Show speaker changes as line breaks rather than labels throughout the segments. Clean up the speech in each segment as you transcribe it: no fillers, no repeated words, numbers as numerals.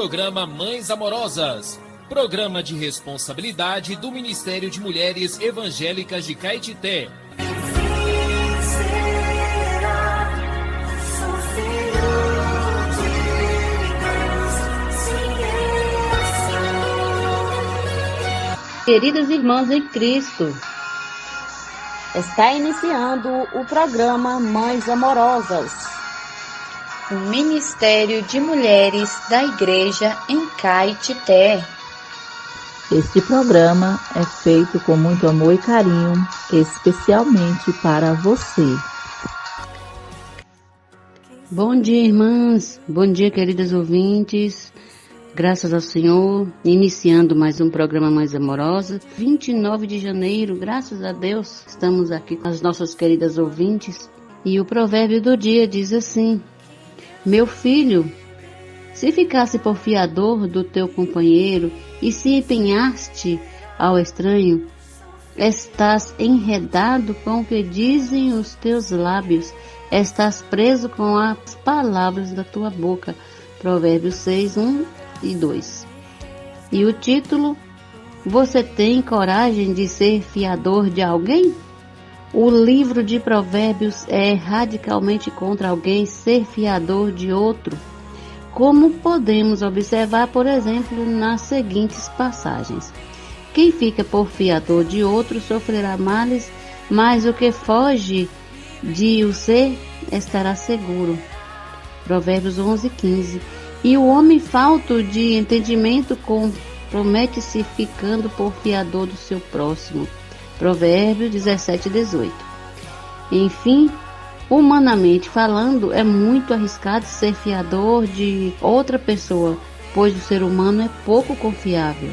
programa Mães Amorosas, programa de responsabilidade do Ministério de Mulheres Evangélicas de Caetité.
Queridas irmãs em Cristo, está iniciando o programa Mães Amorosas, o Ministério de Mulheres da Igreja em Caetité.
Este programa é feito com muito amor e carinho, especialmente para você.
Bom dia, irmãs. Bom dia, queridas ouvintes. Graças ao Senhor, iniciando mais um programa Mais Amorosa, 29 de janeiro, graças a Deus, estamos aqui com as nossas queridas ouvintes. E o provérbio do dia diz assim: meu filho, se ficasse por fiador do teu companheiro e se empenhaste ao estranho, estás enredado com o que dizem os teus lábios, estás preso com as palavras da tua boca. Provérbios 6, 1 e 2. E o título: você tem coragem de ser fiador de alguém? O livro de Provérbios é radicalmente contra alguém ser fiador de outro, como podemos observar, por exemplo, nas seguintes passagens. Quem fica por fiador de outro sofrerá males, mas o que foge de o ser estará seguro. Provérbios 11, 15. E o homem falto de entendimento compromete-se ficando por fiador do seu próximo. Provérbios 17, 18. Enfim, humanamente falando, é muito arriscado ser fiador de outra pessoa, pois o ser humano é pouco confiável.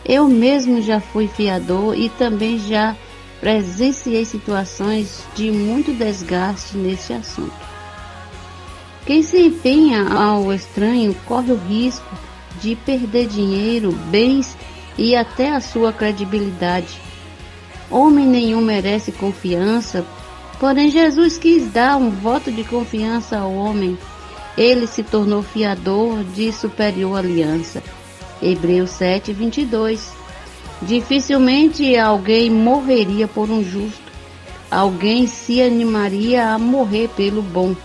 Eu mesmo já fui fiador e também já presenciei situações de muito desgaste nesse assunto. Quem se empenha ao estranho corre o risco de perder dinheiro, bens e até a sua credibilidade. Homem nenhum merece confiança, porém Jesus quis dar um voto de confiança ao homem. Ele se tornou fiador de superior aliança. Hebreus 7, 22. Dificilmente alguém morreria por um justo. Alguém se animaria a morrer pelo bom.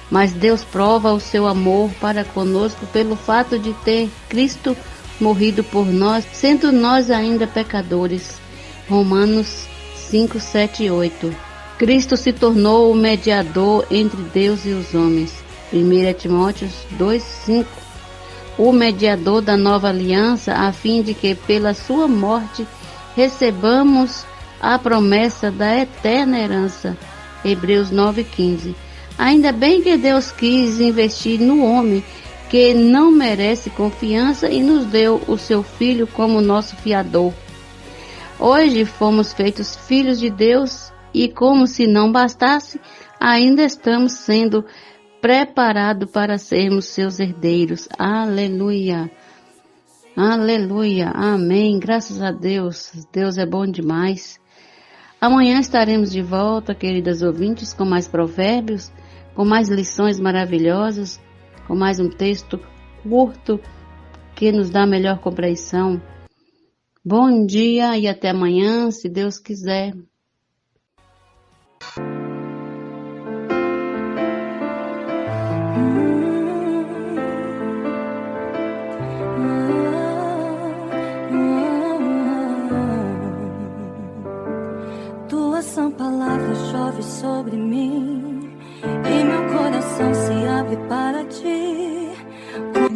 Mas Deus prova o seu amor para conosco pelo fato de ter Cristo morrido por nós, sendo nós ainda pecadores. Romanos 5, 7 e 8. Cristo se tornou o mediador entre Deus e os homens. 1 Timóteo 2, 5. O mediador da nova aliança, a fim de que pela sua morte recebamos a promessa da eterna herança. Hebreus 9, 15. Ainda bem que Deus quis investir no homem que não merece confiança e nos deu o seu Filho como nosso fiador. Hoje fomos feitos filhos de Deus e, como se não bastasse, ainda estamos sendo preparados para sermos seus herdeiros. Aleluia! Aleluia! Amém! Graças a Deus! Deus é bom demais. Amanhã estaremos de volta, queridas ouvintes, com mais provérbios, com mais lições maravilhosas, com mais um texto curto que nos dá melhor compreensão. Bom dia e até amanhã, se Deus quiser.
Tua sã palavra chove sobre mim e meu coração se abre para ti.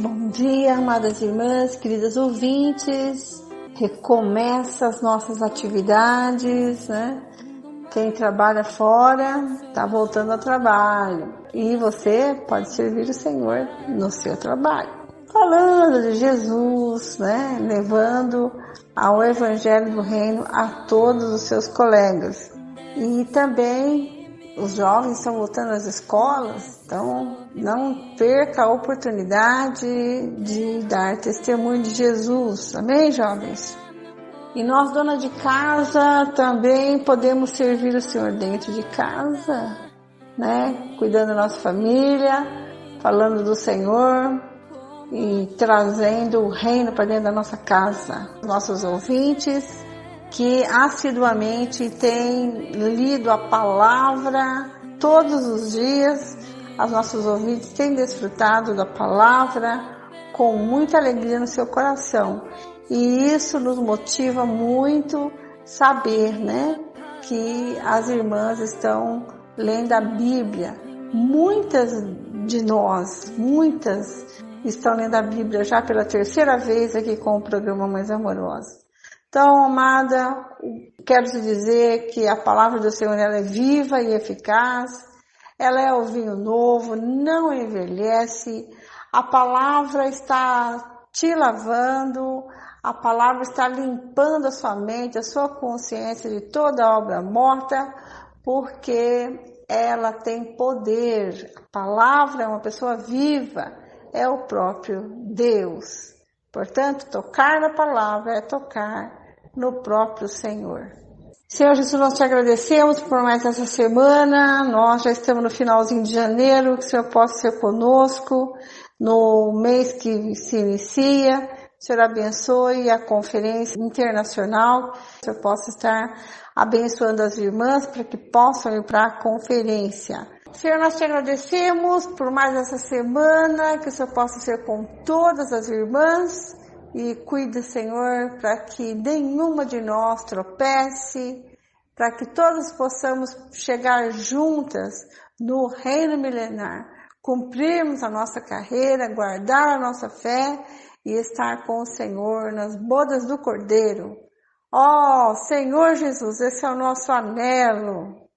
Bom dia, amadas irmãs, queridas ouvintes. Recomeça as nossas atividades, né? Quem trabalha fora está voltando ao trabalho e você pode servir o Senhor no seu trabalho. Falando de Jesus, né? Levando ao Evangelho do Reino a todos os seus colegas. E também os jovens estão voltando às escolas, então não perca a oportunidade de dar testemunho de Jesus. Amém, jovens? E nós, dona de casa, também podemos servir o Senhor dentro de casa, né? Cuidando da nossa família, falando do Senhor. e trazendo o reino para dentro da nossa casa. Nossos ouvintes que assiduamente têm lido a palavra todos os dias, os nossos ouvintes têm desfrutado da palavra com muita alegria no seu coração. E isso nos motiva muito saber, né, que as irmãs estão lendo a Bíblia. Muitas de nós, estão lendo a Bíblia já pela terceira vez aqui com o programa Mais Amorosa. Então, amada, quero te dizer que a palavra do Senhor ela é viva e eficaz, ela é o vinho novo, não envelhece, a palavra está te lavando, a palavra está limpando a sua mente, a sua consciência de toda obra morta, porque ela tem poder. A palavra é uma pessoa viva, é o próprio Deus. Portanto, tocar na palavra é tocar no próprio Senhor. Senhor Jesus, nós te agradecemos por mais essa semana. Nós já estamos no finalzinho de janeiro, que o Senhor possa ser conosco no mês que se inicia. O Senhor abençoe a conferência internacional. Que o Senhor possa estar abençoando as irmãs para que possam ir para a conferência. Senhor, nós te agradecemos por mais essa semana, que o Senhor possa ser com todas as irmãs e cuide, Senhor, para que nenhuma de nós tropece, para que todas possamos chegar juntas no reino milenar, cumprirmos a nossa carreira, guardar a nossa fé e estar com o Senhor nas bodas do Cordeiro. Ó, Senhor Jesus, esse é o nosso anelo.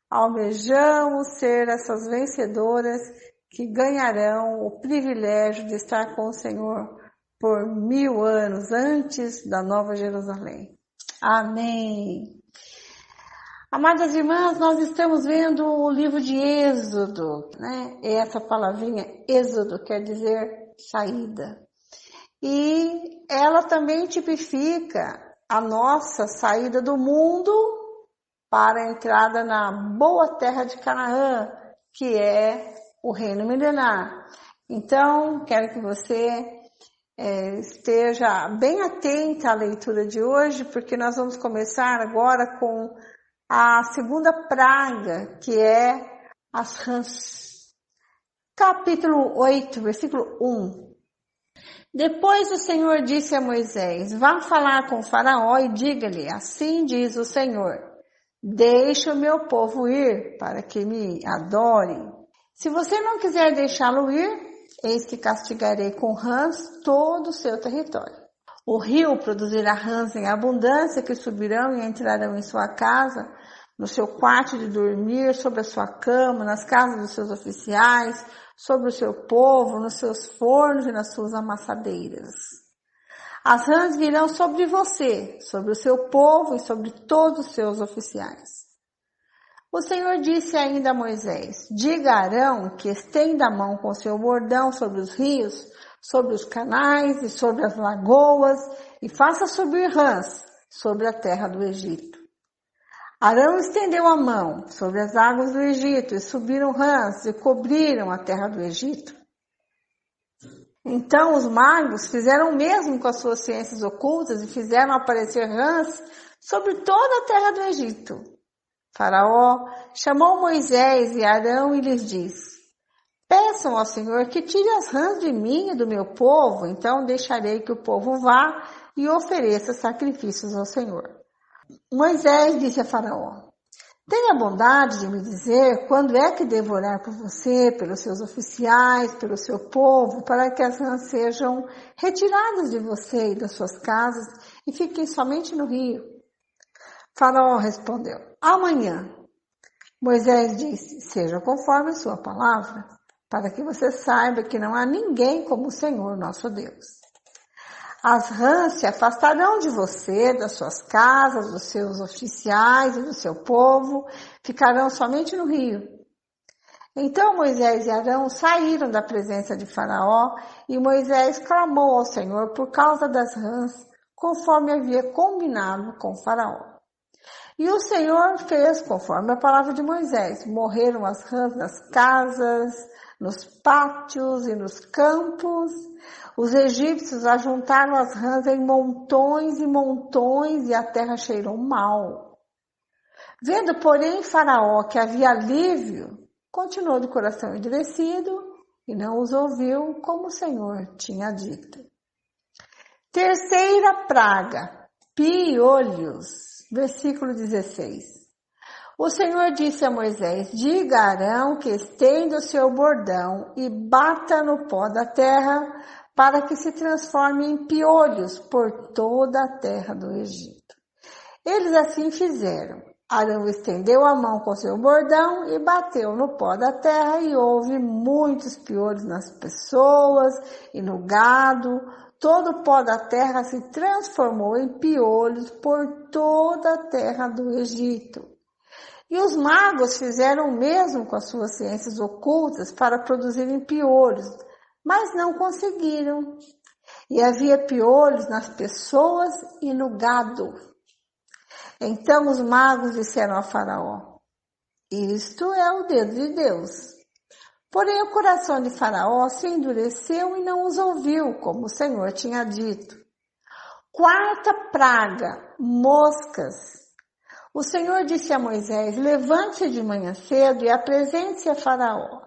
Almejamos ser essas vencedoras que ganharão o privilégio de estar com o Senhor por 1000 anos antes da Nova Jerusalém. Amém. Amadas irmãs, nós estamos vendo o livro de Êxodo, né? E essa palavrinha Êxodo quer dizer saída. E ela também tipifica a nossa saída do mundo para a entrada na boa terra de Canaã, que é o reino milenar. Então, quero que você esteja bem atenta à leitura de hoje, porque nós vamos começar agora com a segunda praga, que é as rãs. Capítulo 8, versículo 1. Depois o Senhor disse a Moisés: vá falar com Faraó e diga-lhe, assim diz o Senhor, deixa o meu povo ir para que me adore. Se você não quiser deixá-lo ir, eis que castigarei com rãs todo o seu território. O rio produzirá rãs em abundância que subirão e entrarão em sua casa, no seu quarto de dormir, sobre a sua cama, nas casas dos seus oficiais, sobre o seu povo, nos seus fornos e nas suas amassadeiras. As rãs virão sobre você, sobre o seu povo e sobre todos os seus oficiais. O Senhor disse ainda a Moisés: diga a Arão que estenda a mão com seu bordão sobre os rios, sobre os canais e sobre as lagoas, e faça subir rãs sobre a terra do Egito. Arão estendeu a mão sobre as águas do Egito, e subiram rãs e cobriram a terra do Egito. Então os magos fizeram o mesmo com as suas ciências ocultas e fizeram aparecer rãs sobre toda a terra do Egito. Faraó chamou Moisés e Arão e lhes disse: peçam ao Senhor que tire as rãs de mim e do meu povo, então deixarei que o povo vá e ofereça sacrifícios ao Senhor. Moisés disse a Faraó: tenha bondade de me dizer quando é que devo orar por você, pelos seus oficiais, pelo seu povo, para que as rãs sejam retiradas de você e das suas casas e fiquem somente no rio. Faraó respondeu: amanhã. Moisés disse: seja conforme a sua palavra, para que você saiba que não há ninguém como o Senhor nosso Deus. As rãs se afastarão de você, das suas casas, dos seus oficiais e do seu povo, ficarão somente no rio. Então Moisés e Arão saíram da presença de Faraó e Moisés clamou ao Senhor por causa das rãs, conforme havia combinado com Faraó. E o Senhor fez conforme a palavra de Moisés. Morreram as rãs nas casas, nos pátios e nos campos. Os egípcios ajuntaram as rãs em montões e montões e a terra cheirou mal. Vendo, porém, Faraó que havia alívio, continuou de coração endurecido e não os ouviu como o Senhor tinha dito. Terceira praga, piolhos. Versículo 16. O Senhor disse a Moisés: diga a Arão que estenda o seu bordão e bata no pó da terra para que se transforme em piolhos por toda a terra do Egito. Eles assim fizeram. Arão estendeu a mão com seu bordão e bateu no pó da terra e houve muitos piolhos nas pessoas e no gado. Todo o pó da terra se transformou em piolhos por toda a terra do Egito. E os magos fizeram o mesmo com as suas ciências ocultas para produzirem piolhos, mas não conseguiram. E havia piolhos nas pessoas e no gado. Então os magos disseram a Faraó: isto é o dedo de Deus. Porém, o coração de Faraó se endureceu e não os ouviu, como o Senhor tinha dito. Quarta praga, moscas. O Senhor disse a Moisés: levante-se de manhã cedo e apresente-se a Faraó.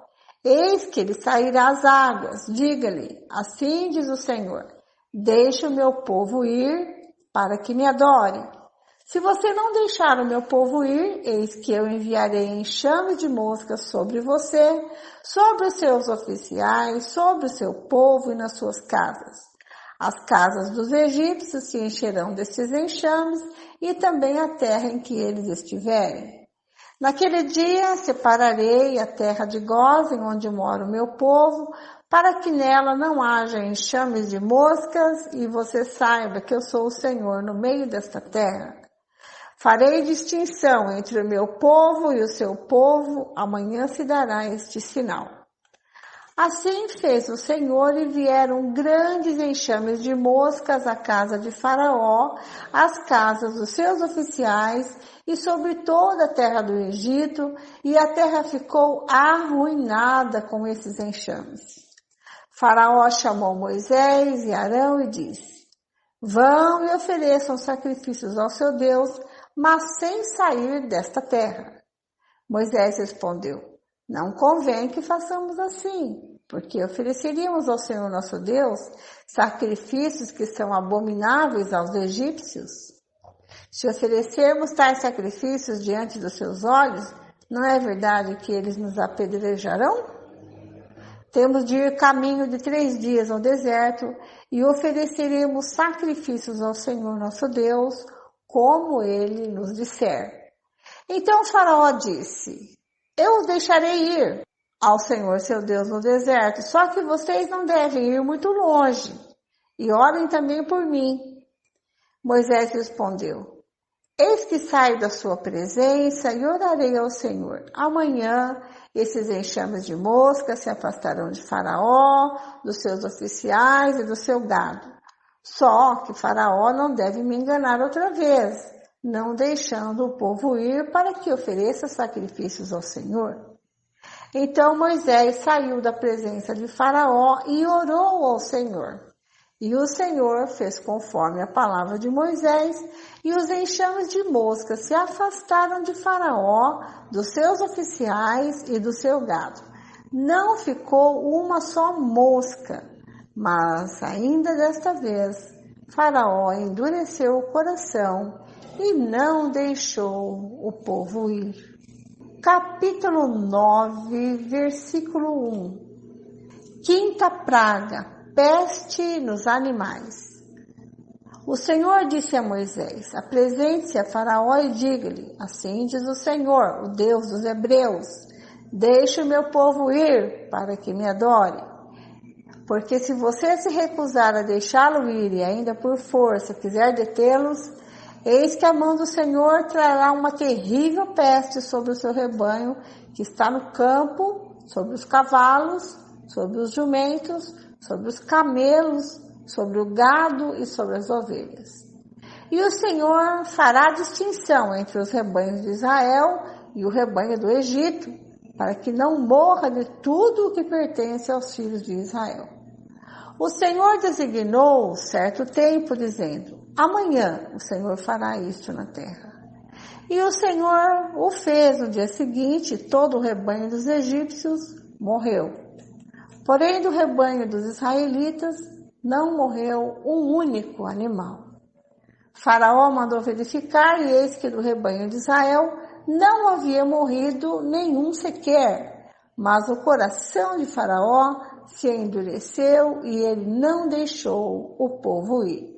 Eis que ele sairá às águas. Diga-lhe: assim diz o Senhor: deixe o meu povo ir para que me adore. Se você não deixar o meu povo ir, eis que eu enviarei enxames de moscas sobre você, sobre os seus oficiais, sobre o seu povo e nas suas casas. As casas dos egípcios se encherão destes enxames e também a terra em que eles estiverem. Naquele dia separarei a terra de Gósen, onde mora o meu povo, para que nela não haja enxames de moscas e você saiba que eu sou o Senhor no meio desta terra. Farei distinção entre o meu povo e o seu povo, amanhã se dará este sinal. Assim fez o Senhor e vieram grandes enxames de moscas à casa de Faraó, às casas dos seus oficiais e sobre toda a terra do Egito, e a terra ficou arruinada com esses enxames. Faraó chamou Moisés e Arão e disse: vão e ofereçam sacrifícios ao seu Deus, mas sem sair desta terra. Moisés respondeu: não convém que façamos assim, porque ofereceríamos ao Senhor nosso Deus sacrifícios que são abomináveis aos egípcios. Se oferecermos tais sacrifícios diante dos seus olhos, não é verdade que eles nos apedrejarão? Temos de ir caminho de 3 dias ao deserto e ofereceremos sacrifícios ao Senhor nosso Deus, como ele nos disser. Então Faraó disse: eu os deixarei ir ao Senhor seu Deus no deserto, só que vocês não devem ir muito longe, e orem também por mim. Moisés respondeu: eis que saio da sua presença e orarei ao Senhor. Amanhã esses enxames de moscas se afastarão de Faraó, dos seus oficiais e do seu gado. Só que Faraó não deve me enganar outra vez, não deixando o povo ir para que ofereça sacrifícios ao Senhor. Então Moisés saiu da presença de Faraó e orou ao Senhor. E o Senhor fez conforme a palavra de Moisés, e os enxames de moscas se afastaram de Faraó, dos seus oficiais e do seu gado. Não ficou uma só mosca, mas ainda desta vez Faraó endureceu o coração e não deixou o povo ir. Capítulo 9, versículo 1. Quinta praga, peste nos animais. O Senhor disse a Moisés: apresente-se a Faraó e diga-lhe: assim diz o Senhor, o Deus dos hebreus: deixe o meu povo ir para que me adore. Porque se você se recusar a deixá-lo ir e ainda por força quiser detê-los, eis que a mão do Senhor trará uma terrível peste sobre o seu rebanho que está no campo, sobre os cavalos, sobre os jumentos, sobre os camelos, sobre o gado e sobre as ovelhas. E o Senhor fará distinção entre os rebanhos de Israel e o rebanho do Egito, para que não morra de tudo o que pertence aos filhos de Israel. O Senhor designou certo tempo, dizendo: amanhã o Senhor fará isto na terra. E o Senhor o fez. No dia seguinte, todo o rebanho dos egípcios morreu. Porém, do rebanho dos israelitas não morreu um único animal. Faraó mandou verificar, e eis que do rebanho de Israel não havia morrido nenhum sequer. Mas o coração de Faraó se endureceu e ele não deixou o povo ir.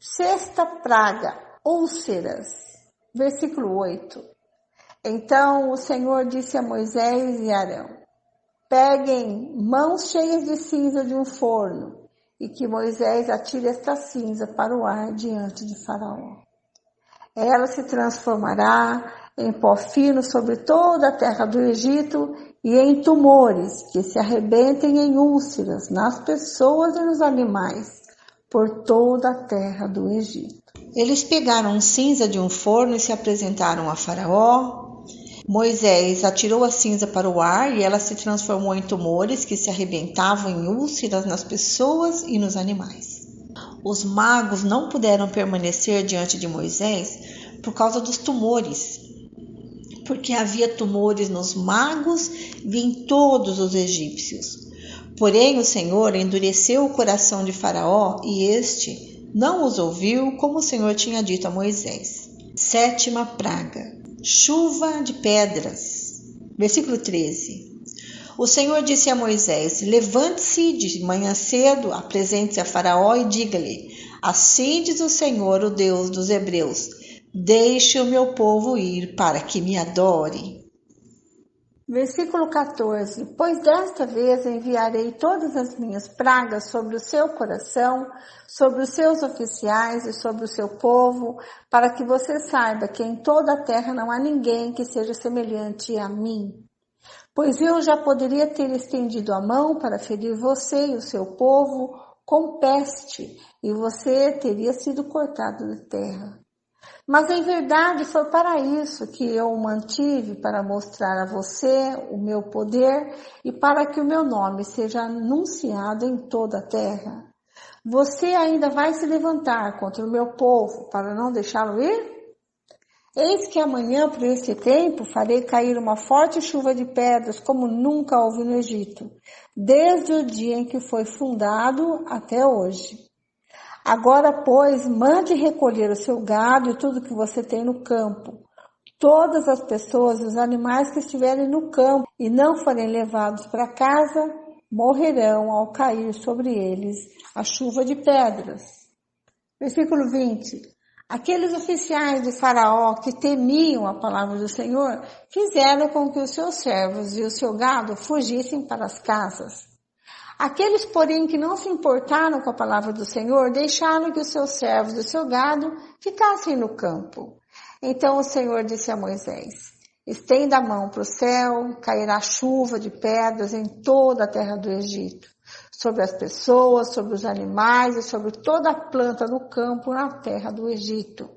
Sexta praga, úlceras. Versículo 8. Então o Senhor disse a Moisés e Arão: peguem mãos cheias de cinza de um forno, e que Moisés atire esta cinza para o ar diante de Faraó. Ela se transformará em pó fino sobre toda a terra do Egito e em tumores que se arrebentem em úlceras nas pessoas e nos animais por toda a terra do Egito. Eles pegaram cinza de um forno e se apresentaram a Faraó. Moisés atirou a cinza para o ar e ela se transformou em tumores que se arrebentavam em úlceras nas pessoas e nos animais. Os magos não puderam permanecer diante de Moisés por causa dos tumores, porque havia tumores nos magos e em todos os egípcios. Porém, o Senhor endureceu o coração de Faraó e este não os ouviu, como o Senhor tinha dito a Moisés. Sétima praga, chuva de pedras. Versículo 13. O Senhor disse a Moisés: levante-se de manhã cedo, apresente-se a Faraó e diga-lhe: assim diz o Senhor, o Deus dos Hebreus: deixe o meu povo ir para que me adore. Versículo 14. Pois desta vez enviarei todas as minhas pragas sobre o seu coração, sobre os seus oficiais e sobre o seu povo, para que você saiba que em toda a terra não há ninguém que seja semelhante a mim. Pois eu já poderia ter estendido a mão para ferir você e o seu povo com peste, e você teria sido cortado da terra. Mas em verdade foi para isso que eu o mantive, para mostrar a você o meu poder e para que o meu nome seja anunciado em toda a terra. Você ainda vai se levantar contra o meu povo para não deixá-lo ir? Eis que amanhã, por esse tempo, farei cair uma forte chuva de pedras como nunca houve no Egito, desde o dia em que foi fundado até hoje. Agora, pois, mande recolher o seu gado e tudo que você tem no campo. Todas as pessoas e os animais que estiverem no campo e não forem levados para casa, morrerão ao cair sobre eles a chuva de pedras. Versículo 20. Aqueles oficiais de Faraó que temiam a palavra do Senhor fizeram com que os seus servos e o seu gado fugissem para as casas. Aqueles, porém, que não se importaram com a palavra do Senhor, deixaram que os seus servos e o seu gado ficassem no campo. Então o Senhor disse a Moisés: estenda a mão para o céu, cairá chuva de pedras em toda a terra do Egito, sobre as pessoas, sobre os animais e sobre toda a planta do campo na terra do Egito.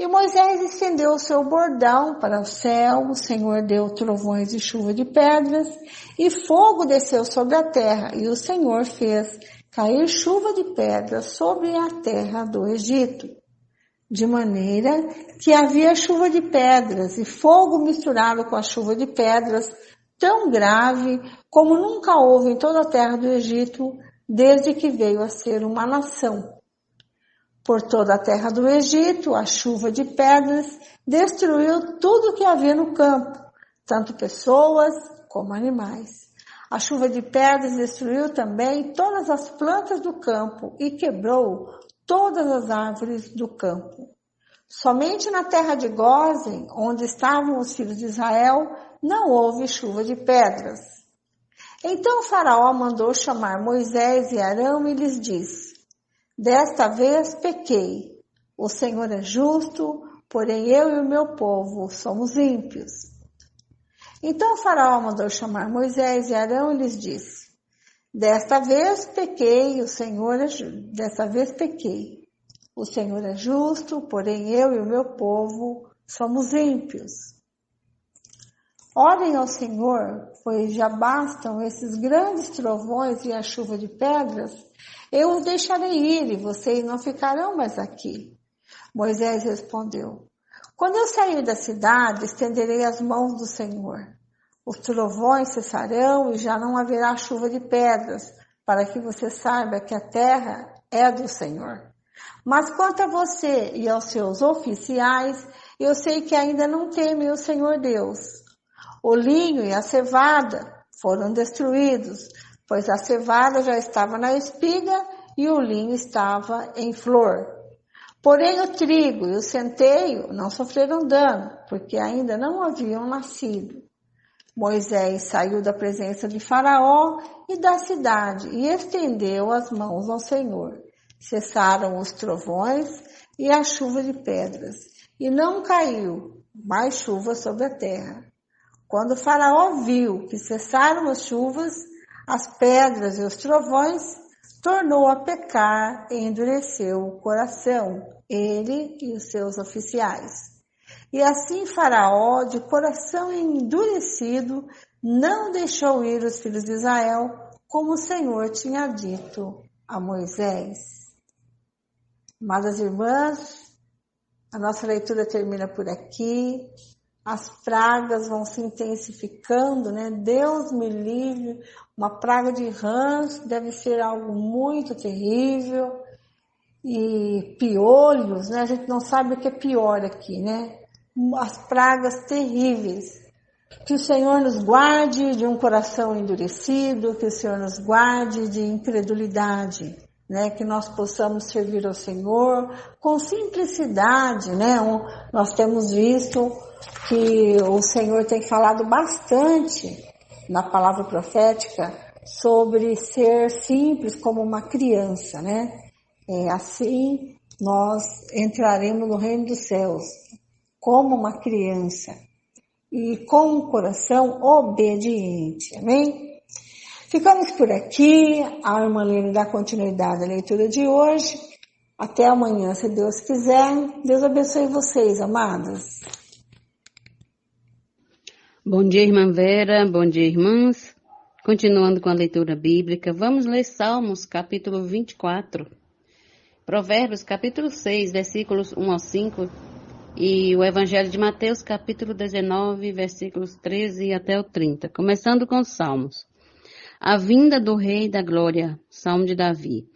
E Moisés estendeu o seu bordão para o céu, o Senhor deu trovões e chuva de pedras, e fogo desceu sobre a terra, e o Senhor fez cair chuva de pedras sobre a terra do Egito. De maneira que havia chuva de pedras e fogo misturado com a chuva de pedras, tão grave como nunca houve em toda a terra do Egito, desde que veio a ser uma nação. Por toda a terra do Egito, a chuva de pedras destruiu tudo o que havia no campo, tanto pessoas como animais. A chuva de pedras destruiu também todas as plantas do campo e quebrou todas as árvores do campo. Somente na terra de Gósen, onde estavam os filhos de Israel, não houve chuva de pedras. Então o Faraó mandou chamar Moisés e Arão e lhes disse: desta vez pequei. O Senhor é justo, porém eu e o meu povo somos ímpios. Então o Faraó mandou chamar Moisés e Arão e lhes disse: desta vez pequei, o Senhor é justo. Desta vez pequei. O Senhor é justo, porém eu e o meu povo somos ímpios. Orem ao Senhor, pois já bastam esses grandes trovões e a chuva de pedras. Eu os deixarei ir e vocês não ficarão mais aqui. Moisés respondeu: quando eu sair da cidade, estenderei as mãos do Senhor. Os trovões cessarão e já não haverá chuva de pedras, para que você saiba que a terra é do Senhor. Mas quanto a você e aos seus oficiais, eu sei que ainda não temem o Senhor Deus. O linho e a cevada foram destruídos, pois a cevada já estava na espiga e o linho estava em flor. Porém o trigo e o centeio não sofreram dano, porque ainda não haviam nascido. Moisés saiu da presença de Faraó e da cidade e estendeu as mãos ao Senhor. Cessaram os trovões e a chuva de pedras, e não caiu mais chuva sobre a terra. Quando Faraó viu que cessaram as chuvas, as pedras e os trovões, tornou a pecar e endureceu o coração, ele e os seus oficiais. E assim Faraó, de coração endurecido, não deixou ir os filhos de Israel, como o Senhor tinha dito a Moisés. Amadas irmãs, a nossa leitura termina por aqui. As pragas vão se intensificando, né? Deus me livre, uma praga de rãs deve ser algo muito terrível. E piolhos, né? A gente não sabe o que é pior aqui, né? As pragas terríveis. Que o Senhor nos guarde de um coração endurecido, que o Senhor nos guarde de incredulidade, né? Que nós possamos servir ao Senhor com simplicidade, né? Nós temos visto que o Senhor tem falado bastante na palavra profética sobre ser simples como uma criança, né? Assim nós entraremos no reino dos céus como uma criança e com um coração obediente, amém? Ficamos por aqui, a irmã Lene dá continuidade à leitura de hoje. Até amanhã, se Deus quiser. Deus abençoe vocês, amadas.
Bom dia, irmã Vera. Bom dia, irmãs. Continuando com a leitura bíblica, vamos ler Salmos, capítulo 24. Provérbios, capítulo 6, versículos 1 ao 5. E o Evangelho de Mateus, capítulo 19, versículos 13 até o 30. Começando com os Salmos. A vinda do Rei da Glória, Salmo de Davi.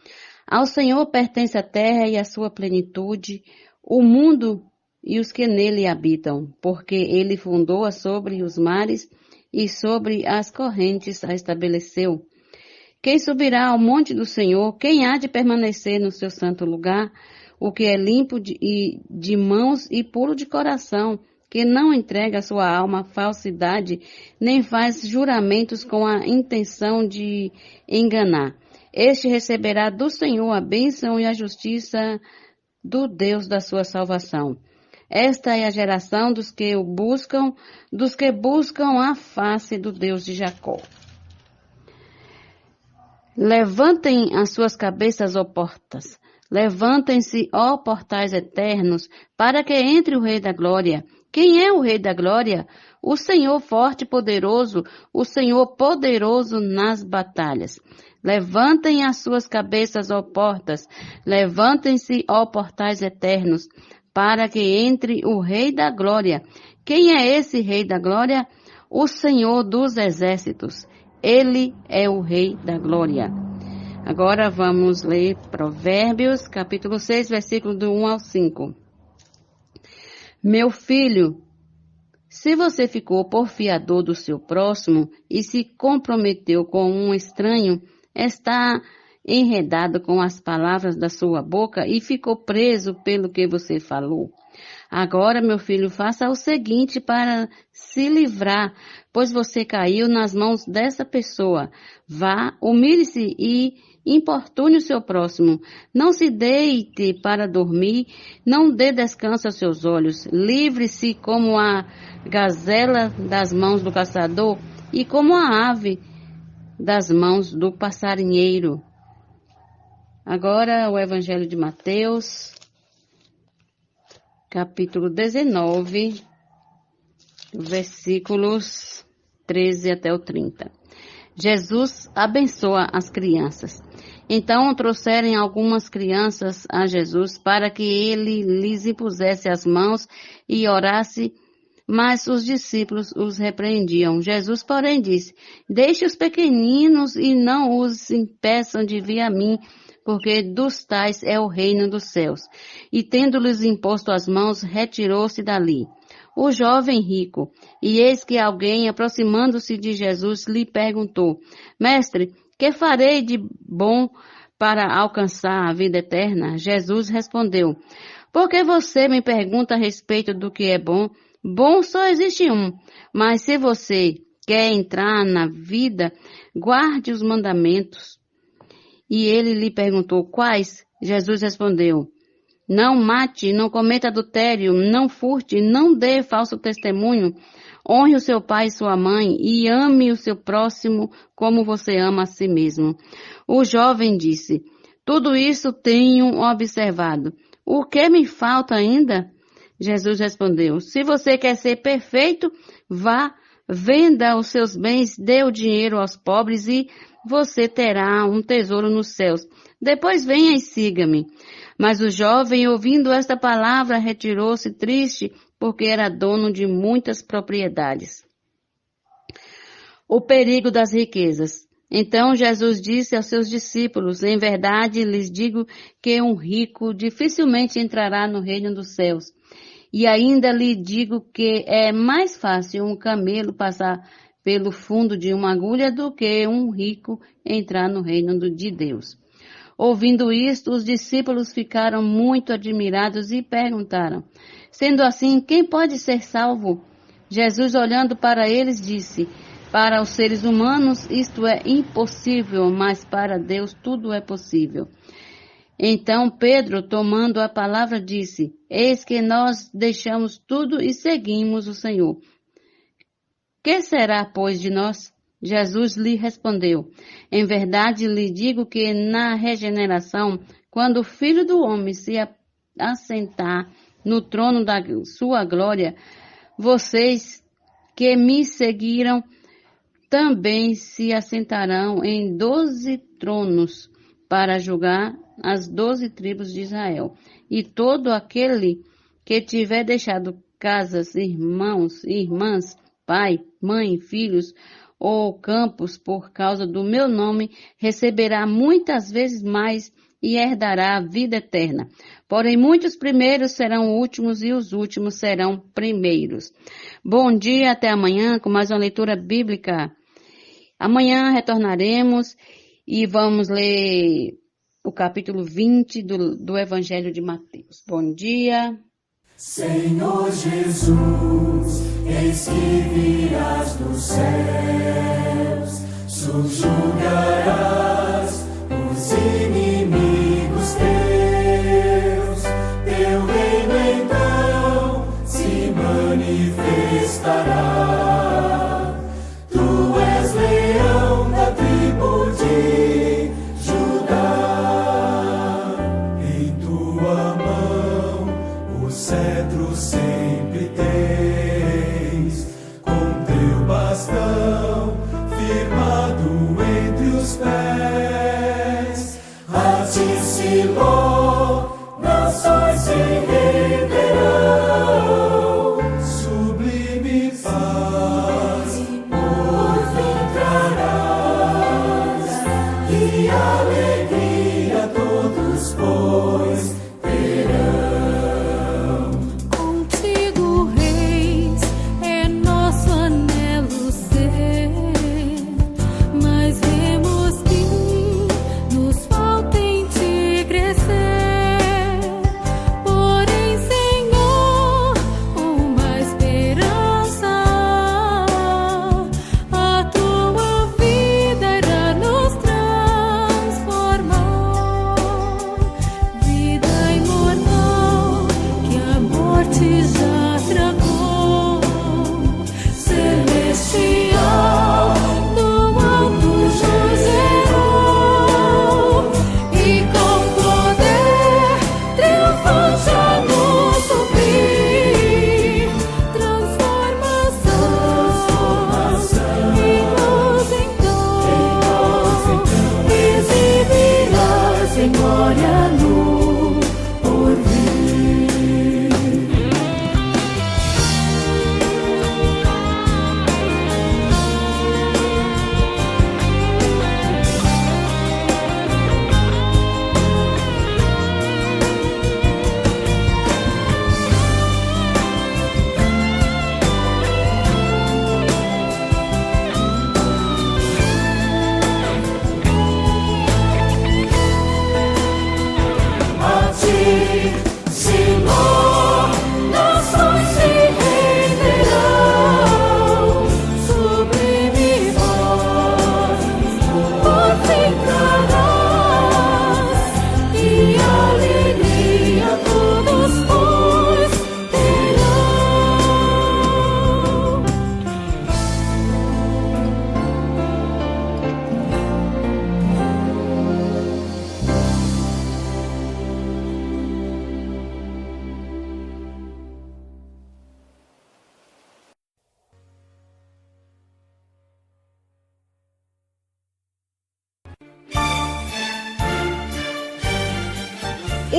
Ao Senhor pertence a terra e a sua plenitude, o mundo e os que nele habitam, porque ele fundou-a sobre os mares e sobre as correntes a estabeleceu. Quem subirá ao monte do Senhor? Quem há de permanecer no seu santo lugar? O que é limpo de mãos e puro de coração, que não entrega a sua alma à falsidade, nem faz juramentos com a intenção de enganar. Este receberá do Senhor a bênção e a justiça do Deus da sua salvação. Esta é a geração dos que buscam a face do Deus de Jacó. Levantem as suas cabeças, ó portas. Levantem-se, ó portais eternos, para que entre o Rei da Glória. Quem é o Rei da Glória? O Senhor forte e poderoso, o Senhor poderoso nas batalhas. Levantem as suas cabeças, ó portas. Levantem-se, ó portais eternos, para que entre o Rei da Glória. Quem é esse Rei da Glória? O Senhor dos Exércitos. Ele é o Rei da Glória. Agora vamos ler Provérbios, capítulo 6, versículo do 1 ao 5. Meu filho, se você ficou porfiador do seu próximo e se comprometeu com um estranho, está enredado com as palavras da sua boca e ficou preso pelo que você falou. Agora, meu filho, faça o seguinte para se livrar, pois você caiu nas mãos dessa pessoa. Vá, humilhe-se e importune o seu próximo. Não se deite para dormir, não dê descanso aos seus olhos. Livre-se como a gazela das mãos do caçador e como a ave das mãos do passarinheiro. Agora o Evangelho de Mateus, capítulo 19, versículos 13 até o 30. Jesus abençoa as crianças. Então trouxeram algumas crianças a Jesus para que ele lhes impusesse as mãos e orasse, mas os discípulos os repreendiam. Jesus, porém, disse: deixe os pequeninos e não os impeçam de vir a mim, porque dos tais é o reino dos céus. E tendo-lhes imposto as mãos, retirou-se dali. O jovem rico, e eis que alguém, aproximando-se de Jesus, lhe perguntou: Mestre, que farei de bom para alcançar a vida eterna? Jesus respondeu: por que você me pergunta a respeito do que é bom? Bom só existe um, mas se você quer entrar na vida, guarde os mandamentos. E ele lhe perguntou: quais? Jesus respondeu: não mate, não cometa adultério, não furte, não dê falso testemunho, honre o seu pai e sua mãe e ame o seu próximo como você ama a si mesmo. O jovem disse: tudo isso tenho observado. O que me falta ainda? Jesus respondeu: se você quer ser perfeito, vá, venda os seus bens, dê o dinheiro aos pobres e você terá um tesouro nos céus. Depois venha e siga-me. Mas o jovem, ouvindo esta palavra, retirou-se triste, porque era dono de muitas propriedades. O perigo das riquezas. Então Jesus disse aos seus discípulos: em verdade lhes digo que um rico dificilmente entrará no reino dos céus. E ainda lhe digo que é mais fácil um camelo passar pelo fundo de uma agulha do que um rico entrar no reino de Deus. Ouvindo isto, os discípulos ficaram muito admirados e perguntaram: sendo assim, quem pode ser salvo? Jesus, olhando para eles, disse: para os seres humanos isto é impossível, mas para Deus tudo é possível. Então Pedro, tomando a palavra, disse: eis que nós deixamos tudo e seguimos o Senhor. Que será, pois, de nós? Jesus lhe respondeu: em verdade lhe digo que na regeneração, quando o Filho do Homem se assentar no trono da sua glória, vocês que me seguiram também se assentarão em 12 tronos para julgar as 12 tribos de Israel. E todo aquele que tiver deixado casas, irmãos, irmãs, pai, mãe, filhos ou campos por causa do meu nome, receberá muitas vezes mais e herdará a vida eterna. Porém, muitos primeiros serão últimos e os últimos serão primeiros. Bom dia, até amanhã com mais uma leitura bíblica. Amanhã retornaremos e vamos ler o capítulo 20 do Evangelho de Mateus. Bom dia.
Senhor Jesus, eis que virás dos céus, subjugarás os inimigos teus. Teu reino então se manifestará. Tu és leão da tribo de Judá. Em tua mão o cetro sempre tens, com teu bastão firmado entre os pés. A ti, Siló, nações se renderão. Sublime paz por fim trarás, e alegria todos, pois, terão.
Contigo, Reis, é nosso anelo ser, mas vemos que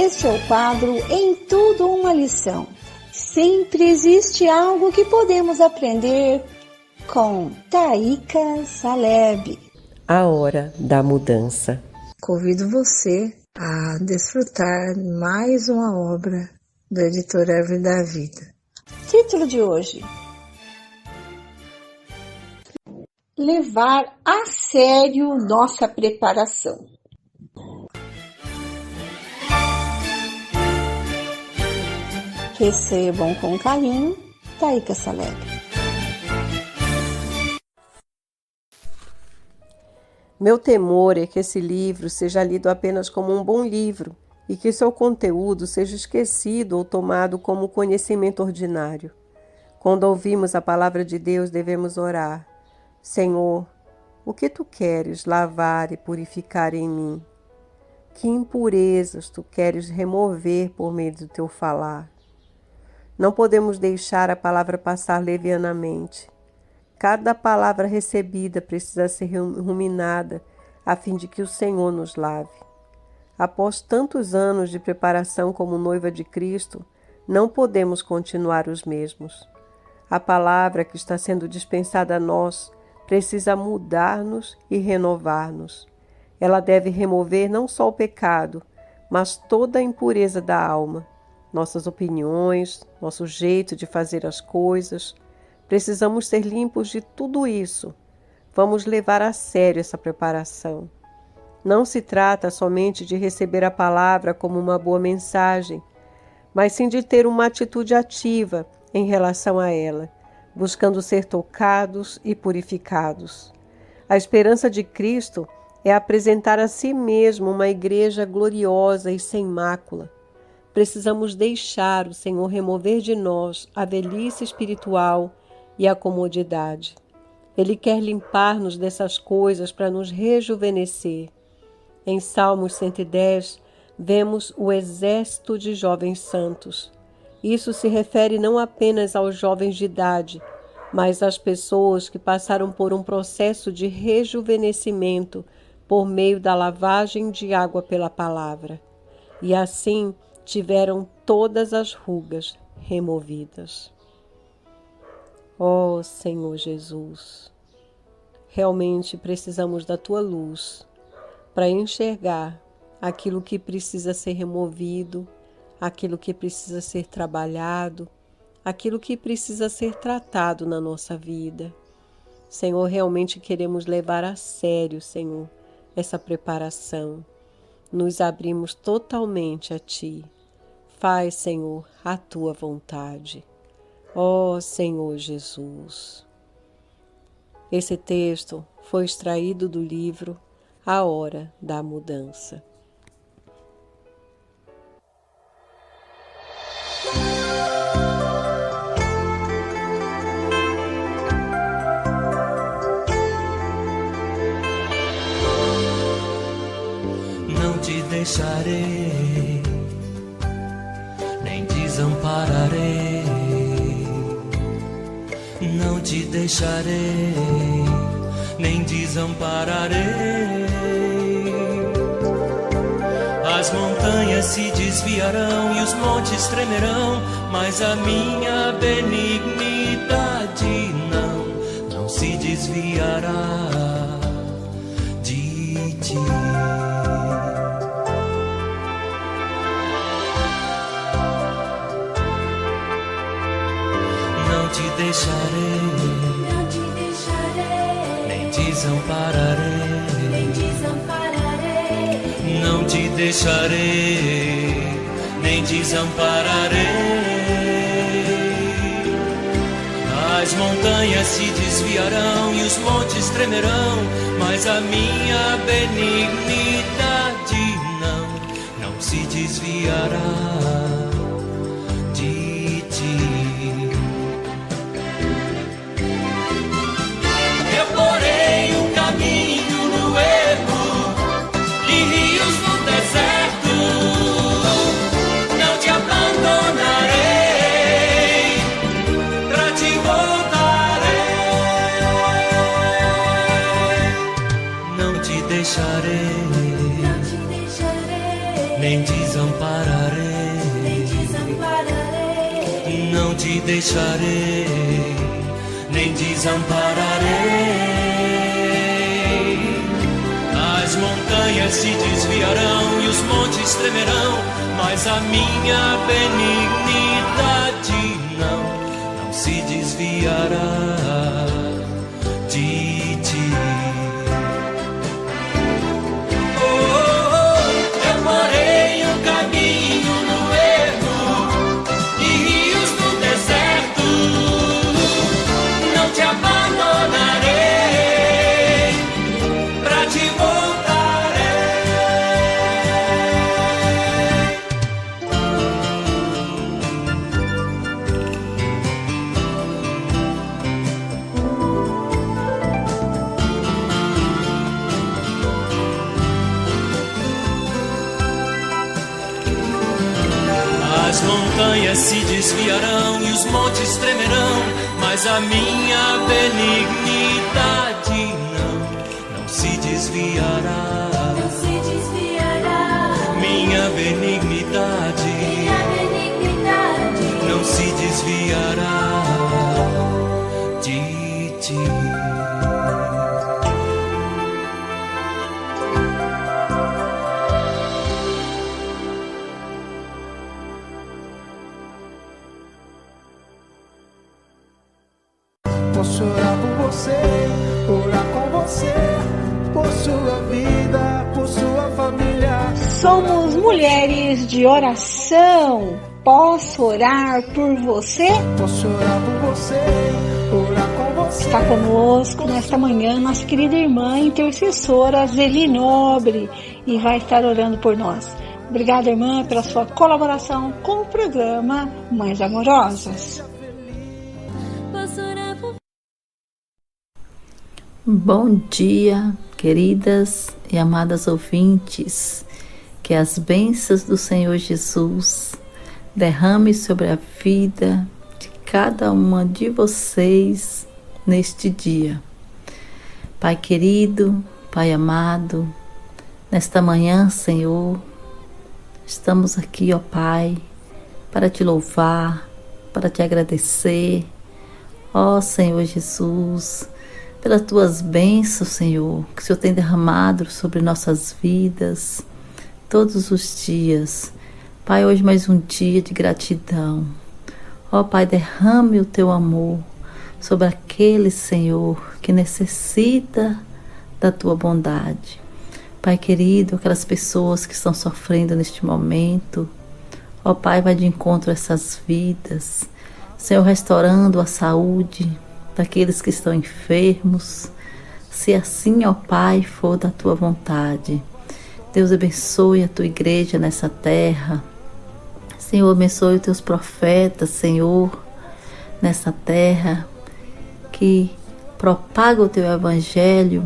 Este é o quadro Em Tudo Uma Lição. Sempre existe algo que podemos aprender com Taíka Saleb.
A Hora da Mudança.
Convido você a desfrutar mais uma obra do editor Árvore da Vida. Título de hoje: Levar a sério nossa preparação. Recebam com carinho, Taíka Saleb.
Meu temor é que esse livro seja lido apenas como um bom livro e que seu conteúdo seja esquecido ou tomado como conhecimento ordinário. Quando ouvimos a palavra de Deus, devemos orar: Senhor, o que Tu queres lavar e purificar em mim? Que impurezas Tu queres remover por meio do Teu falar? Não podemos deixar a palavra passar levianamente. Cada palavra recebida precisa ser ruminada a fim de que o Senhor nos lave. Após tantos anos de preparação como noiva de Cristo, não podemos continuar os mesmos. A palavra que está sendo dispensada a nós precisa mudar-nos e renovar-nos. Ela deve remover não só o pecado, mas toda a impureza da alma. Nossas opiniões, nosso jeito de fazer as coisas. Precisamos ser limpos de tudo isso. Vamos levar a sério essa preparação. Não se trata somente de receber a palavra como uma boa mensagem, mas sim de ter uma atitude ativa em relação a ela, buscando ser tocados e purificados. A esperança de Cristo é apresentar a si mesmo uma igreja gloriosa e sem mácula. Precisamos deixar o Senhor remover de nós a velhice espiritual e a comodidade. Ele quer limpar-nos dessas coisas para nos rejuvenescer. Em Salmos 110, vemos o exército de jovens santos. Isso se refere não apenas aos jovens de idade, mas às pessoas que passaram por um processo de rejuvenescimento por meio da lavagem de água pela palavra. E assim tiveram todas as rugas removidas. Ó Senhor Jesus, realmente precisamos da Tua luz para enxergar aquilo que precisa ser removido, aquilo que precisa ser trabalhado, aquilo que precisa ser tratado na nossa vida. Senhor, realmente queremos levar a sério, Senhor, essa preparação. Nos abrimos totalmente a Ti. Faz, Senhor, a Tua vontade. Ó Senhor Jesus. Esse texto foi extraído do livro A Hora da Mudança.
Não te deixarei, nem desampararei. Não te deixarei, nem desampararei. As montanhas se desviarão e os montes tremerão, mas a minha benignidade não se desviará de ti. Não te deixarei, nem desampararei. Não te deixarei, nem desampararei. As montanhas se desviarão e os montes tremerão, mas a minha benignidade não se desviará de ti. Eu porei um caminho no ermo e rios no deserto. Não te abandonarei, pra te voltarei. Não te deixarei, nem desampararei. te deixarei, nem desampararei. As montanhas se desviarão e os montes tremerão, mas a minha benignidade não se desviará de ti. Eu porei um caminho no erro e rios no deserto. Não te abandonarei, pra te As montanhas se desviarão e os montes tremerão, mas a minha benignidade não se desviará.
Não se desviará.
Minha benignidade não se desviará de ti.
Posso orar por você, orar com você, por sua vida, por sua família.
Somos mulheres de oração. Posso orar por você?
Posso orar por você, orar com você.
Está conosco nesta manhã nossa querida irmã intercessora Zeli Nobre e vai estar orando por nós. Obrigada, irmã, pela sua colaboração com o programa Mães Amorosas.
Bom dia, queridas e amadas ouvintes. Que as bênçãos do Senhor Jesus derrame sobre a vida de cada uma de vocês neste dia. Pai querido, Pai amado, nesta manhã, Senhor, estamos aqui, ó Pai, para te louvar, para te agradecer, ó Senhor Jesus, pelas tuas bênçãos, Senhor, que o Senhor tem derramado sobre nossas vidas todos os dias. Pai, hoje mais um dia de gratidão. Ó Pai, derrame o teu amor sobre aquele, Senhor, que necessita da tua bondade. Pai querido, aquelas pessoas que estão sofrendo neste momento, ó Pai, vai de encontro a essas vidas. Senhor, restaurando a saúde daqueles que estão enfermos, se assim, ó Pai, for da tua vontade. Deus abençoe a tua igreja nessa terra. Senhor, abençoe os teus profetas, Senhor, nessa terra, que propaga o teu evangelho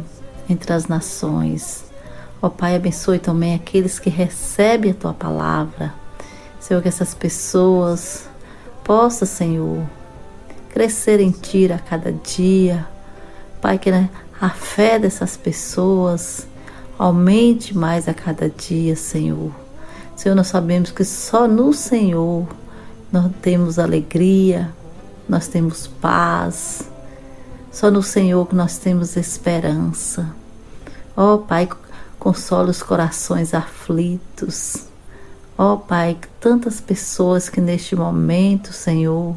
entre as nações. Ó Pai, abençoe também aqueles que recebem a tua palavra. Senhor, que essas pessoas possam, Senhor, crescer em ti a cada dia. Pai, que a fé dessas pessoas aumente mais a cada dia, Senhor. Senhor, nós sabemos que só no Senhor nós temos alegria, nós temos paz. Só no Senhor que nós temos esperança. Ó Pai, consola os corações aflitos. Ó Pai, tantas pessoas que neste momento, Senhor,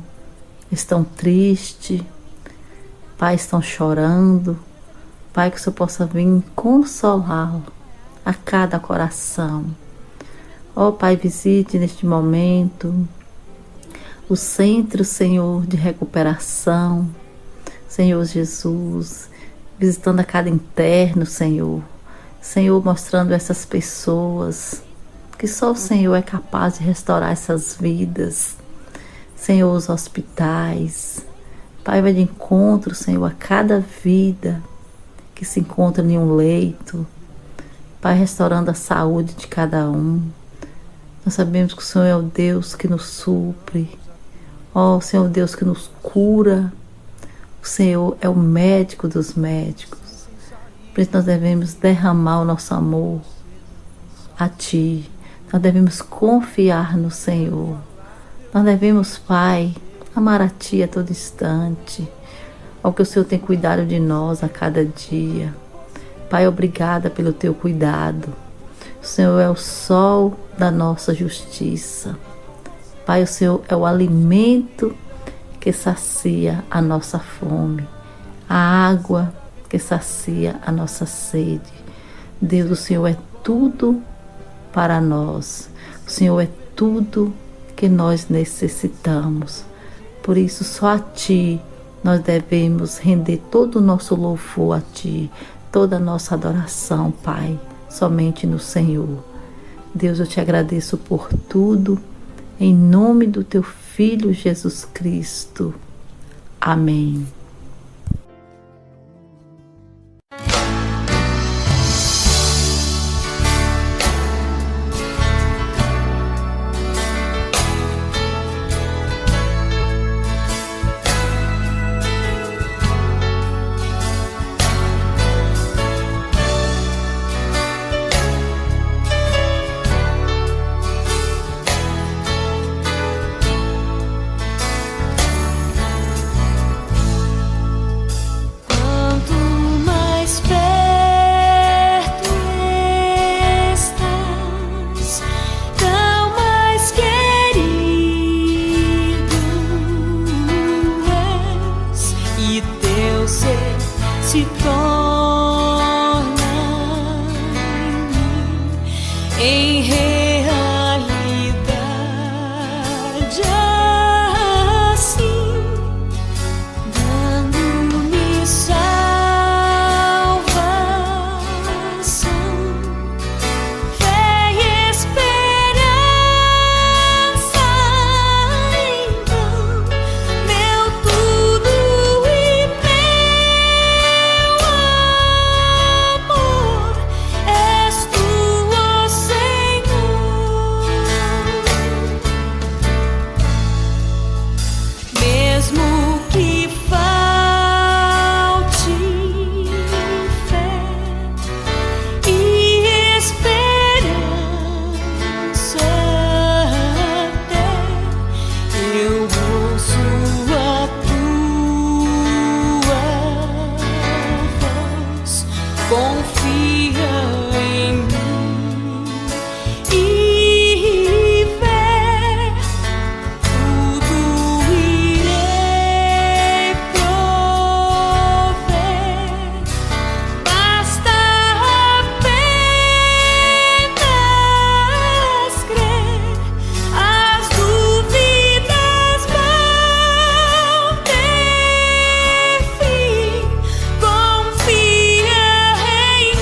estão tristes, Pai, estão chorando. Pai, que o Senhor possa vir consolá-lo a cada coração. Ó Pai, visite neste momento o centro, Senhor, de recuperação, Senhor Jesus, visitando a cada interno, Senhor. Senhor, mostrando essas pessoas que só o Senhor é capaz de restaurar essas vidas. Senhor, os hospitais. Pai, vai de encontro, Senhor, a cada vida que se encontra em um leito. Pai, restaurando a saúde de cada um. Nós sabemos que o Senhor é o Deus que nos supre. Ó, o Senhor é o Deus que nos cura. O Senhor é o médico dos médicos. Por isso nós devemos derramar o nosso amor a Ti. Nós devemos confiar no Senhor. Nós devemos, Pai, amar a Ti a todo instante, ao que o Senhor tem cuidado de nós a cada dia. Pai, obrigada pelo Teu cuidado. O Senhor é o sol da nossa justiça. Pai, o Senhor é o alimento que sacia a nossa fome, a água que sacia a nossa sede. Deus, o Senhor é tudo para nós. O Senhor é tudo que nós necessitamos. Por isso, só a Ti nós devemos render todo o nosso louvor a Ti, toda a nossa adoração, Pai, somente no Senhor. Deus, eu Te agradeço por tudo, em nome do Teu Filho Jesus Cristo. Amém.
Se torna em realidade assim, dando-me salvação, fé e esperança. Então, meu tudo e és Tu, ó Senhor. Mesmo que falte fé e esperança, até eu ouço a Tua voz. Confia em mim e ver, tudo irei prover. Basta apenas crer, as dúvidas vão ter fim. Confia em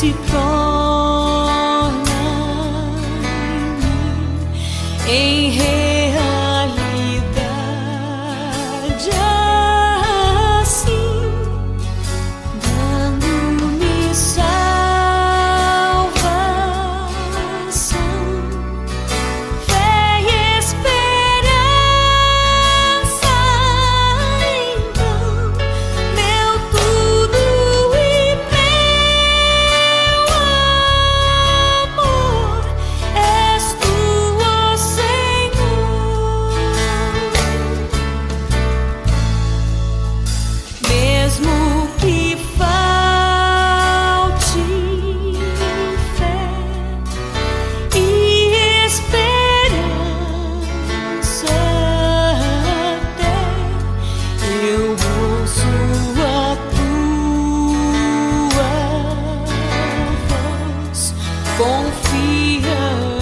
se torna em realidade, assim, dando-me salvação, fé e esperança. Então, meu tudo e meu amor, és tu, ó Senhor. Mesmo que falte fé e esperança, até eu ouço a tua voz confiante.